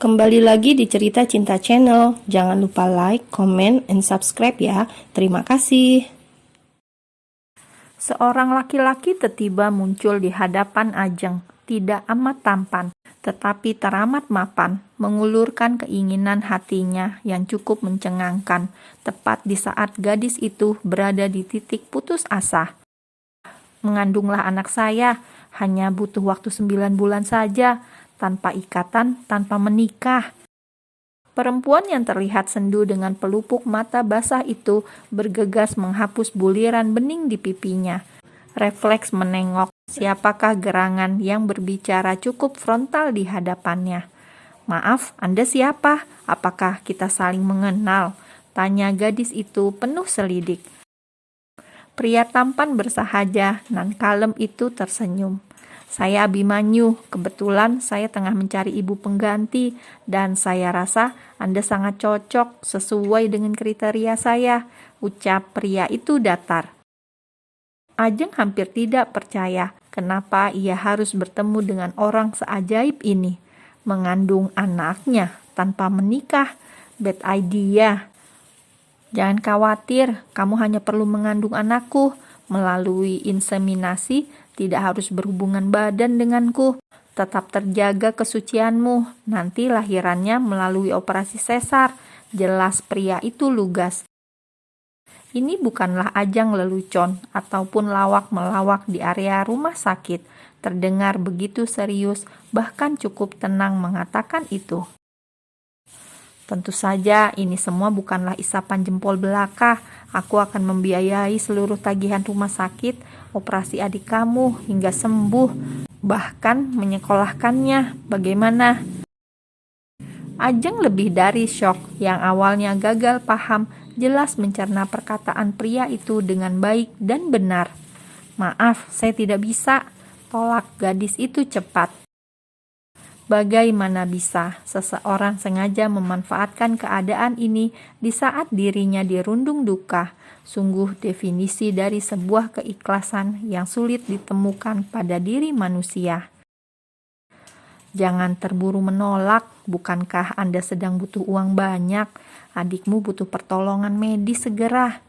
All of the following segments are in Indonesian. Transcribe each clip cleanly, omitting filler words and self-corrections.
Kembali lagi di Cerita Cinta Channel. Jangan lupa like, comment, and subscribe ya. Terima kasih. Seorang laki-laki tiba-tiba muncul di hadapan Ajeng. Tidak amat tampan, tetapi teramat mapan, mengulurkan keinginan hatinya yang cukup mencengangkan, tepat di saat gadis itu berada di titik putus asa. Mengandunglah anak saya, hanya butuh waktu 9 bulan saja, tanpa ikatan, tanpa menikah. Perempuan yang terlihat sendu dengan pelupuk mata basah itu bergegas menghapus buliran bening di pipinya. Refleks menengok siapakah gerangan yang berbicara cukup frontal di hadapannya. "Maaf, Anda siapa? Apakah kita saling mengenal?" tanya gadis itu penuh selidik. Pria tampan bersahaja nan kalem itu tersenyum. "Saya Abimanyu, kebetulan saya tengah mencari ibu pengganti dan saya rasa Anda sangat cocok sesuai dengan kriteria saya," ucap pria itu datar. Ajeng hampir tidak percaya kenapa ia harus bertemu dengan orang seajaib ini. Mengandung anaknya tanpa menikah, bad idea. "Jangan khawatir, kamu hanya perlu mengandung anakku. Melalui inseminasi, tidak harus berhubungan badan denganku. Tetap terjaga kesucianmu. Nanti lahirannya melalui operasi sesar," jelas pria itu lugas. Ini bukanlah ajang lelucon ataupun lawak-melawak di area rumah sakit. Terdengar begitu serius, bahkan cukup tenang mengatakan itu. "Tentu saja ini semua bukanlah isapan jempol belaka. Aku akan membiayai seluruh tagihan rumah sakit, operasi adik kamu hingga sembuh, bahkan menyekolahkannya. Bagaimana?" Ajeng lebih dari syok, yang awalnya gagal paham, jelas mencerna perkataan pria itu dengan baik dan benar. "Maaf, saya tidak bisa," tolak gadis itu cepat. Bagaimana bisa seseorang sengaja memanfaatkan keadaan ini di saat dirinya dirundung duka? Sungguh definisi dari sebuah keikhlasan yang sulit ditemukan pada diri manusia. "Jangan terburu menolak, bukankah Anda sedang butuh uang banyak? Adikmu butuh pertolongan medis segera."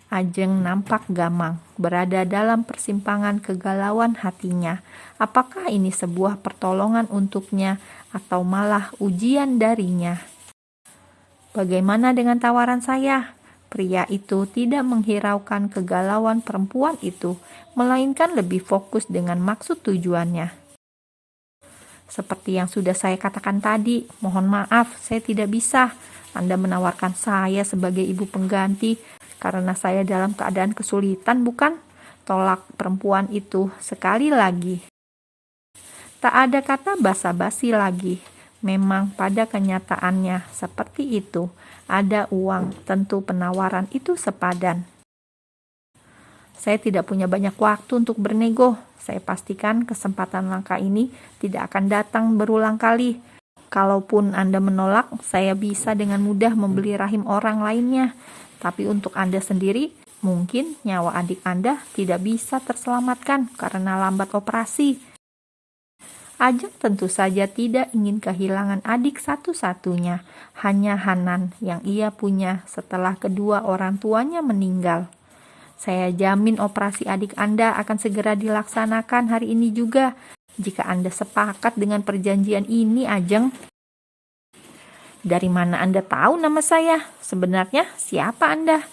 Ajeng nampak gamang, berada dalam persimpangan kegalauan hatinya. Apakah ini sebuah pertolongan untuknya atau malah ujian darinya? "Bagaimana dengan tawaran saya?" Pria itu tidak menghiraukan kegalauan perempuan itu, melainkan lebih fokus dengan maksud tujuannya. "Seperti yang sudah saya katakan tadi, mohon maaf, saya tidak bisa. Anda menawarkan saya sebagai ibu pengganti karena saya dalam keadaan kesulitan, bukan?" tolak perempuan itu sekali lagi. Tak ada kata basa-basi lagi. Memang pada kenyataannya seperti itu. Ada uang, tentu penawaran itu sepadan. "Saya tidak punya banyak waktu untuk bernego. Saya pastikan kesempatan langka ini tidak akan datang berulang kali. Kalaupun Anda menolak, saya bisa dengan mudah membeli rahim orang lainnya. Tapi untuk Anda sendiri, mungkin nyawa adik Anda tidak bisa terselamatkan karena lambat operasi." Ajeng tentu saja tidak ingin kehilangan adik satu-satunya, hanya Hanan yang ia punya setelah kedua orang tuanya meninggal. "Saya jamin operasi adik Anda akan segera dilaksanakan hari ini juga, jika Anda sepakat dengan perjanjian ini, Ajeng." "Dari mana Anda tahu nama saya? Sebenarnya siapa Anda?"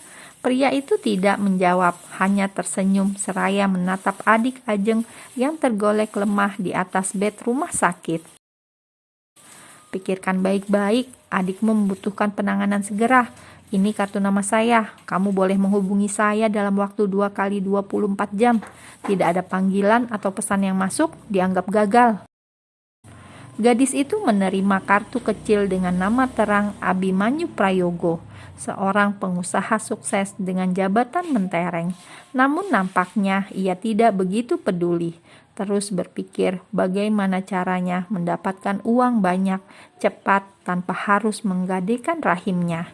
Pria itu tidak menjawab, hanya tersenyum seraya menatap adik Ajeng yang tergolek lemah di atas bed rumah sakit. "Pikirkan baik-baik, adikmu membutuhkan penanganan segera. Ini kartu nama saya. Kamu boleh menghubungi saya dalam waktu 2 kali 24 jam. Tidak ada panggilan atau pesan yang masuk, dianggap gagal." Gadis itu menerima kartu kecil dengan nama terang Abimanyu Prayogo, seorang pengusaha sukses dengan jabatan mentereng. Namun nampaknya ia tidak begitu peduli, terus berpikir bagaimana caranya mendapatkan uang banyak, cepat, tanpa harus menggadaikan rahimnya.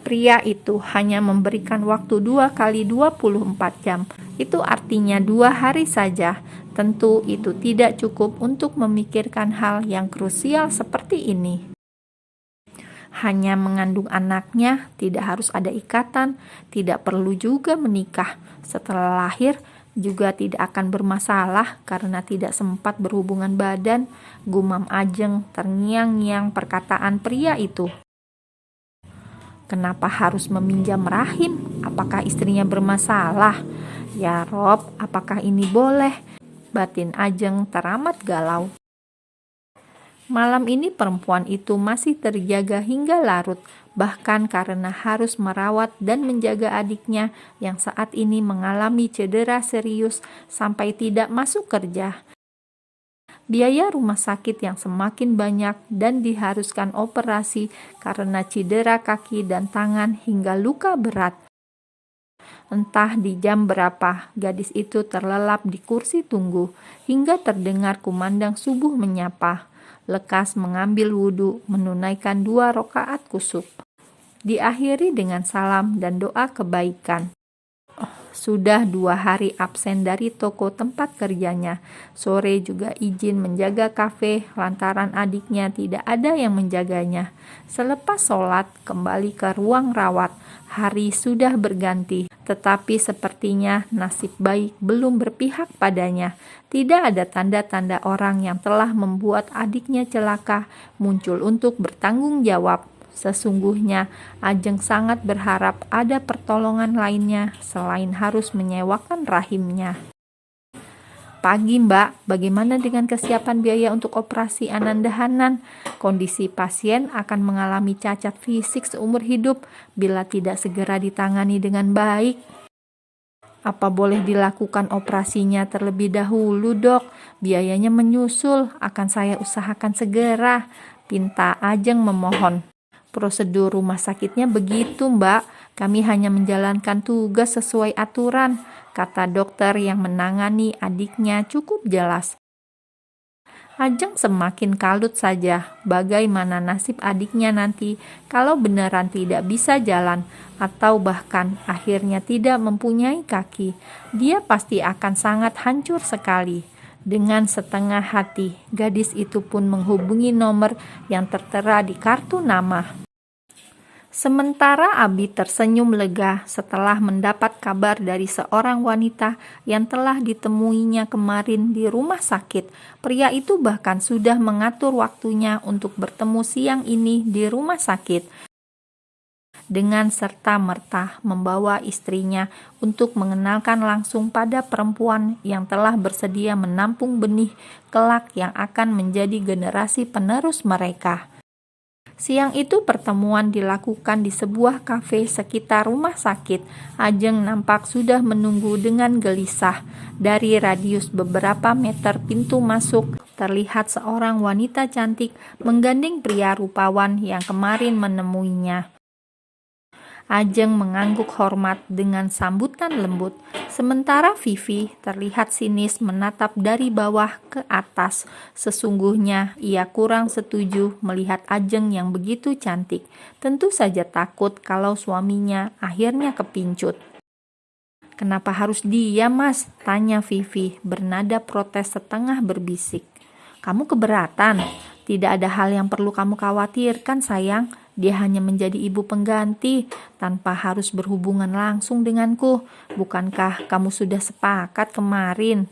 Pria itu hanya memberikan waktu 2 kali 24 jam. Itu artinya 2 hari saja. Tentu itu tidak cukup untuk memikirkan hal yang krusial seperti ini. Hanya mengandung anaknya, tidak harus ada ikatan, tidak perlu juga menikah. Setelah lahir, juga tidak akan bermasalah karena tidak sempat berhubungan badan. Gumam Ajeng terngiang-ngiang perkataan pria itu. Kenapa harus meminjam rahim? Apakah istrinya bermasalah? Ya Rob, apakah ini boleh? Batin Ajeng teramat galau. Malam ini perempuan itu masih terjaga hingga larut, bahkan karena harus merawat dan menjaga adiknya yang saat ini mengalami cedera serius sampai tidak masuk kerja. Biaya rumah sakit yang semakin banyak dan diharuskan operasi karena cedera kaki dan tangan hingga luka berat. Entah di jam berapa, gadis itu terlelap di kursi tunggu hingga terdengar kumandang subuh menyapa. Lekas mengambil wudhu, menunaikan 2 rakaat kusuk. Diakhiri dengan salam dan doa kebaikan. Sudah 2 hari absen dari toko tempat kerjanya. Sore juga izin menjaga kafe lantaran adiknya tidak ada yang menjaganya. Selepas sholat kembali ke ruang rawat. Hari sudah berganti, tetapi sepertinya nasib baik belum berpihak padanya. Tidak ada tanda-tanda orang yang telah membuat adiknya celaka muncul untuk bertanggung jawab. Sesungguhnya, Ajeng sangat berharap ada pertolongan lainnya selain harus menyewakan rahimnya. Pagi Mbak, bagaimana dengan kesiapan biaya untuk operasi Ananda Hanan? Kondisi pasien akan mengalami cacat fisik seumur hidup bila tidak segera ditangani dengan baik. Apa boleh dilakukan operasinya terlebih dahulu dok? Biayanya menyusul, akan saya usahakan segera. Pinta Ajeng memohon. Prosedur rumah sakitnya begitu Mbak, kami hanya menjalankan tugas sesuai aturan, kata dokter yang menangani adiknya cukup jelas. Ajeng semakin kalut saja, bagaimana nasib adiknya nanti kalau beneran tidak bisa jalan atau bahkan akhirnya tidak mempunyai kaki. Dia pasti akan sangat hancur sekali. Dengan setengah hati, gadis itu pun menghubungi nomor yang tertera di kartu nama. Sementara Abi tersenyum lega setelah mendapat kabar dari seorang wanita yang telah ditemuinya kemarin di rumah sakit. Pria itu bahkan sudah mengatur waktunya untuk bertemu siang ini di rumah sakit. Dengan serta-merta membawa istrinya untuk mengenalkan langsung pada perempuan yang telah bersedia menampung benih kelak yang akan menjadi generasi penerus mereka. Siang itu pertemuan dilakukan di sebuah kafe sekitar rumah sakit. Ajeng nampak sudah menunggu dengan gelisah. Dari radius beberapa meter pintu masuk, terlihat seorang wanita cantik menggandeng pria rupawan yang kemarin menemuinya. Ajeng mengangguk hormat dengan sambutan lembut, sementara Vivi terlihat sinis menatap dari bawah ke atas. Sesungguhnya ia kurang setuju melihat Ajeng yang begitu cantik. Tentu saja takut kalau suaminya akhirnya kepincut. Kenapa harus dia mas? Tanya Vivi bernada protes setengah berbisik. Kamu keberatan? Tidak ada hal yang perlu kamu khawatirkan sayang. Dia hanya menjadi ibu pengganti tanpa harus berhubungan langsung denganku. Bukankah kamu sudah sepakat kemarin?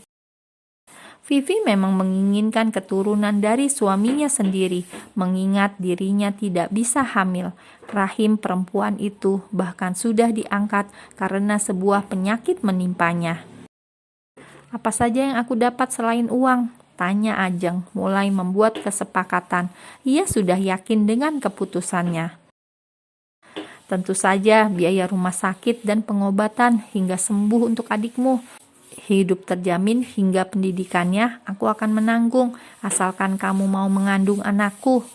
Vivi memang menginginkan keturunan dari suaminya sendiri, mengingat dirinya tidak bisa hamil. Rahim perempuan itu bahkan sudah diangkat karena sebuah penyakit menimpanya. Apa saja yang aku dapat selain uang? Tanya Ajeng, mulai membuat kesepakatan. Ia sudah yakin dengan keputusannya. Tentu saja biaya rumah sakit dan pengobatan hingga sembuh untuk adikmu. Hidup terjamin hingga pendidikannya aku akan menanggung, asalkan kamu mau mengandung anakku.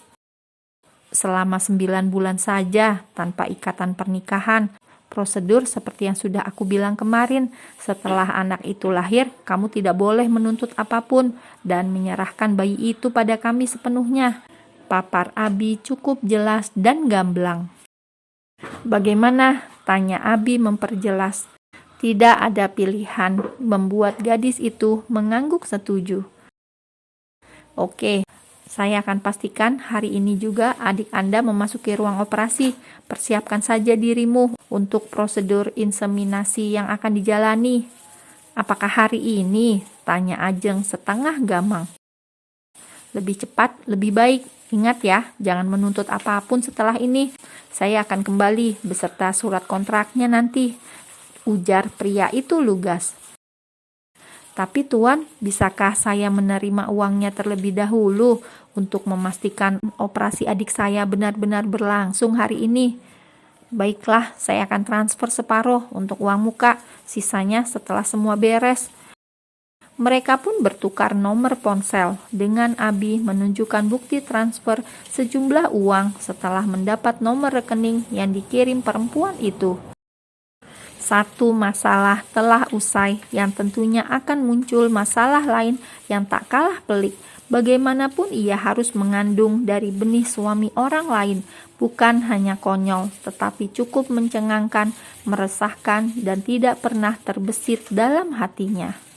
Selama 9 bulan saja, tanpa ikatan pernikahan. Prosedur seperti yang sudah aku bilang kemarin, setelah anak itu lahir, kamu tidak boleh menuntut apapun dan menyerahkan bayi itu pada kami sepenuhnya. Papar Abi cukup jelas dan gamblang. Bagaimana? Tanya Abi memperjelas. Tidak ada pilihan, membuat gadis itu mengangguk setuju. Oke, saya akan pastikan hari ini juga adik Anda memasuki ruang operasi. Persiapkan saja dirimu untuk prosedur inseminasi yang akan dijalani. Apakah hari ini? Tanya Ajeng setengah gamang. Lebih cepat, lebih baik. Ingat ya, jangan menuntut apapun setelah ini. Saya akan kembali beserta surat kontraknya nanti, ujar pria itu lugas. Tapi Tuan, bisakah saya menerima uangnya terlebih dahulu untuk memastikan operasi adik saya benar-benar berlangsung hari ini? Baiklah, saya akan transfer separuh untuk uang muka, sisanya setelah semua beres. Mereka pun bertukar nomor ponsel dengan Abi menunjukkan bukti transfer sejumlah uang setelah mendapat nomor rekening yang dikirim perempuan itu. Satu masalah telah usai yang tentunya akan muncul masalah lain yang tak kalah pelik. Bagaimanapun ia harus mengandung dari benih suami orang lain, bukan hanya konyol, tetapi cukup mencengangkan, meresahkan, dan tidak pernah terbesit dalam hatinya.